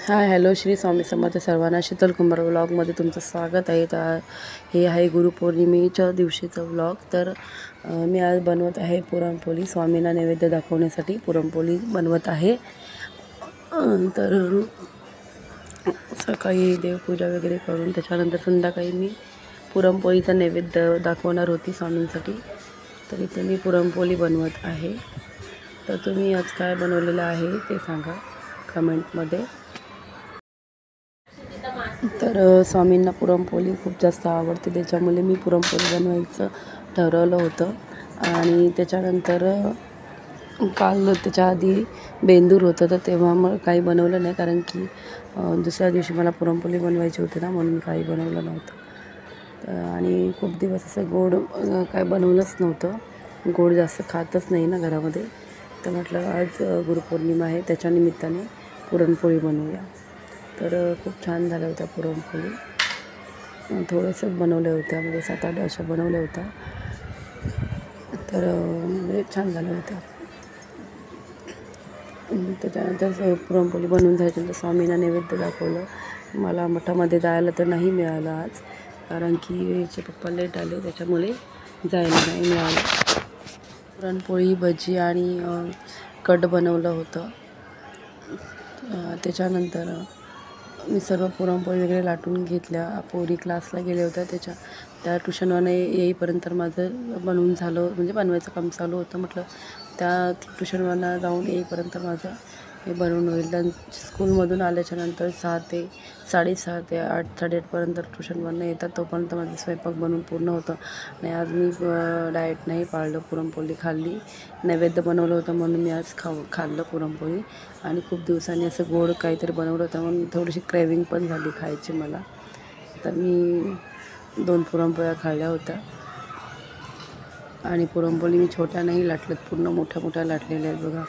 Hi hello Shri Swami Samarth सर्वांना. शीतल कुंभार व्लॉगमध्ये तुमचं स्वागत आहे. तर हे आहे गुरुपौर्णिमेच्या दिवशीचं व्लॉग. तर मी आज बनवत आहे पुरणपोळी. स्वामींना नैवेद्य दाखवण्यासाठी पुरणपोळी बनवत आहे. तर सकाळी देवपूजा वगैरे करून त्याच्यानंतर संध्याकाळी मी पुरणपोळीचा नैवेद्य दाखवणार होती स्वामींसाठी. तर इथे मी पुरणपोळी बनवत आहे. तर तुम्ही आज काय बनवलेलं आहे ते सांगा कमेंटमध्ये. तर स्वामींना पुरणपोळी खूप जास्त आवडते, त्याच्यामुळे मी पुरणपोळी बनवायचं ठरवलं होतं. आणि त्याच्यानंतर काल त्याच्या आधी बेंदूर होतं, तर तेव्हा मग काही बनवलं नाही, कारण की दुसऱ्या दिवशी मला पुरणपोळी बनवायची होती ना, म्हणून काही बनवलं नव्हतं. आणि खूप दिवस असं गोड काय बनवलंच नव्हतं. गोड जास्त खातच नाही ना घरामध्ये. तर म्हटलं आज गुरुपौर्णिमा आहे, त्याच्या निमित्ताने पुरणपोळी बनवूया. तर खूप छान झाल्या होत्या पुरणपोळी. थोड्याशाच बनवल्या होत्या, म्हणजे 7-8 अशा बनवल्या होत्या. तर म्हणजे छान झाल्या होत्या. त्याच्यानंतर पुरणपोळी बनवून झाल्यानंतर स्वामींना नैवेद्य दाखवलं. मला मठामध्ये जायला तर नाही मिळालं आज, कारण की याचे पप्पा लेट आले, त्याच्यामुळे जायला नाही मिळालं. पुरणपोळी, भजी आणि कट बनवलं होतं. त्याच्यानंतर मी सर्व पुरणपोळी वगैरे लाटून घेतल्या. पोरी क्लासला गेल्या होत्या, त्या ट्युशनवाला येईपर्यंत माझं बनवून झालं, म्हणजे बनवायचं काम चालू होतं. म्हटलं त्या ट्युशनवाला जाऊन येईपर्यंत माझं हे बनवून होईल. स्कूलमधून आल्याच्यानंतर 6 ते 6:30 ते 8, 8:30पर्यंत ट्युशनवरनं येतात, तोपर्यंत माझं स्वयंपाक बनवून पूर्ण होतं. आणि आज मी डाएट नाही पाळलं, पुरणपोळी खाल्ली. नैवेद्य बनवलं होतं म्हणून मी आज खाल्लं पुरणपोळी. आणि खूप दिवसांनी असं गोड काहीतरी बनवलं होतं, म्हणून थोडीशी क्रेविंग पण झाली खायची मला. तर मी 2 पुरणपोळ्या खाल्ल्या होत्या. आणि पुरणपोळी मी छोट्या नाही लाटल्यात, पूर्ण मोठ्या मोठ्या लाटलेल्या आहेत बघा.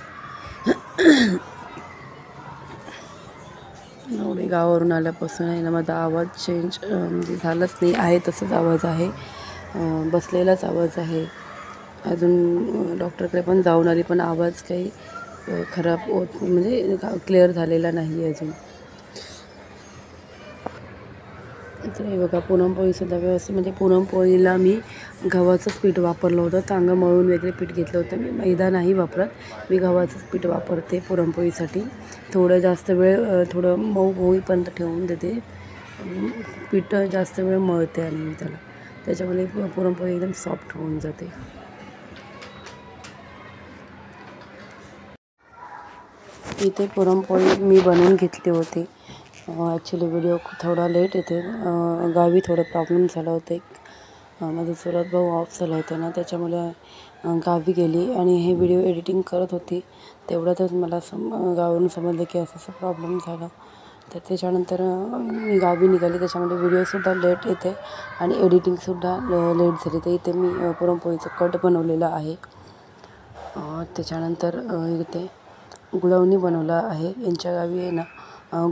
एवढे गावावरून आल्यापासून आहे ना, माझा आवाज चेंज म्हणजे झालाच नाही आहे, तसंच आवाज आहे, बसलेलाच आवाज आहे. अजून डॉक्टरकडे पण जाऊन आली, पण आवाज काही खराब होत म्हणजे क्लिअर झालेला नाही अजून. तर हे बघा, पुरणपोळीसुद्धा व्यवस्थित, म्हणजे पुरणपोळीला मी गव्हाचंच पीठ वापरलं होतं. चांगलं मळून वगैरे पीठ घेतलं होतं. मी मैदा नाही वापरत, मी गव्हाचंच पीठ वापरते पुरणपोळीसाठी. थोडं जास्त वेळ थोडं मऊ होईपर्यंत ठेवून देते. पीठ जास्त वेळ मळते आणि मी त्याच्यामुळे पुरणपोळी एकदम सॉफ्ट होऊन जाते. इथे पुरणपोळी मी बनवून घेतली होती. ॲक्च्युली व्हिडिओ थोडा लेट येते, गावी थोडं प्रॉब्लेम झाला होता. माझा चुलत भाऊ ऑफ झाला होता ना, त्याच्यामुळे गावी गेली आणि हे व्हिडिओ एडिटिंग करत होती. तेवढ्यातच मला गावावरून समजलं की असं प्रॉब्लेम झाला. तर त्याच्यानंतर मी गावी निघाली, त्याच्यामुळे व्हिडिओसुद्धा लेट येते आणि एडिटिंगसुद्धा लेट झाली. तर इथे मी पुरणपोळीचं कट बनवलेलं आहे. त्याच्यानंतर इथे गुळवणी बनवला आहे. यांच्या गावी आहे ना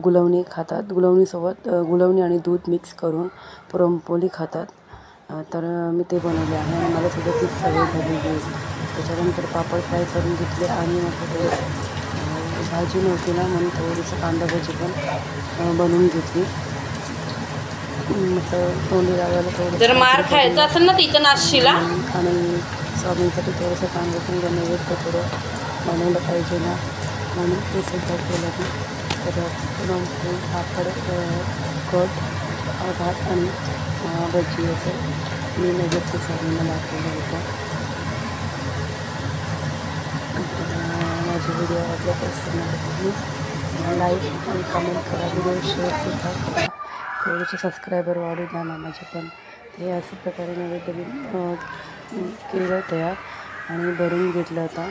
गुळवणी खातात. गुळवणीसोबत गुळवणी आणि दूध मिक्स करून पुरणपोळी खातात. तर मी ते बनवले आहे आणि मला सुद्धा तीच सवय झालेली आहे. त्याच्यानंतर पापड फ्राय करून घेतले आणि मग भाजी नव्हती ना, म्हणून थोडीसं कांदा भाजी पण बनवून घेतली. म्हटलं तोंडी लावायला थोडं जर मार खायचा असेल ना तिथं नाशिला, आणि स्वामींसाठी थोडंसं कांदा पण बनवलं, थोडं बनवलं पाहिजे ना, म्हणून ते सुद्धा केलं मी. तर पापड, कट, भात आणि भजी असं मी नैवेद्य स्वामींना दाखवलं होतं. माझी व्हिडिओ आवडल्यास प्लीज लाईक आणि कमेंट करा, व्हिडिओ शेअरसुद्धा करा. थोडेसे सबस्क्रायबर वाढू द्या ना माझे पण. हे अशा प्रकारे नैवेद्य मी केलं तयार आणि भरून घेतलं होता.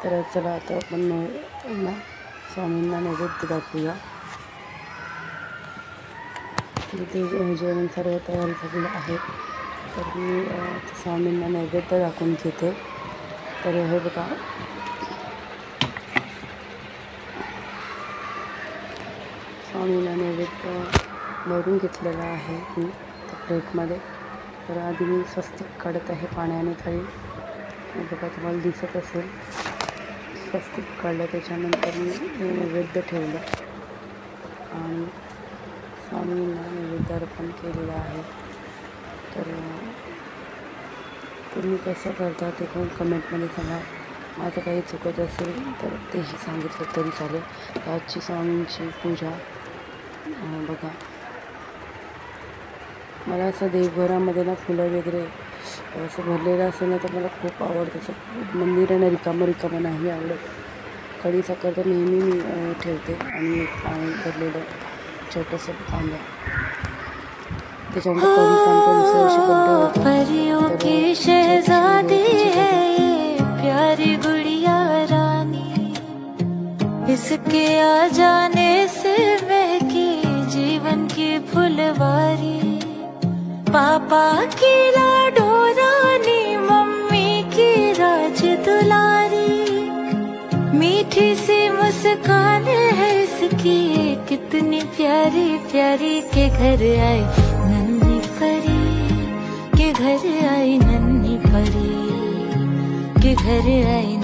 तर चला आता आपण स्वामींना नैवेद्य दाखवूया. इथे जेवण सर्व तयार झालेलं आहे. तर मी स्वामींना नैवेद्य दाखवून घेते. तर हे बघा, स्वामींना नैवेद्य भरून घेतलेला आहे मी त्या प्लेटमध्ये. तर आधी मी स्वस्तिक काढत आहे पाण्याने खाली. बघा, तुम्हाला दिसत असेल, स्वस्तिक काढलं. त्याच्यानंतर मी नैवेद्य ठेवलं स्वामींना नैवेद्य अर्पण केलेलं आहे. तर तुम्ही कसं करता ते पण कमेंटमध्ये सांगा. माझं काही चुकत असेल तर तेही सांगितलं तरी चालेल. तर आजची स्वामींची पूजा बघा. मला असं देवघरामध्ये ना फुलं वगैरे असं भरलेलं असेल ना तर मला खूप आवडतं. असं मंदिरानं रिकामं नाही आवडत. कढी साखर तर नेहमी मी ठेवते आणि एक पाणी भरलेलं छोटंसं तांब्या, त्याच्यानंतर कढी साखर दुसऱ्या दिवशी पण परियों की शहजादी है ये प्यारी गुड़िया रानी, इसके आ जाने से महकी जीवन की फुलवारी। पापा की लाडो रानी, मम्मी की राज दुलारी, मीठी सी मुस्कान है इसकी कितनी प्यारी प्यारी। के घर आई नन्ही परी, के घर आई नन्ही परी, के घर आई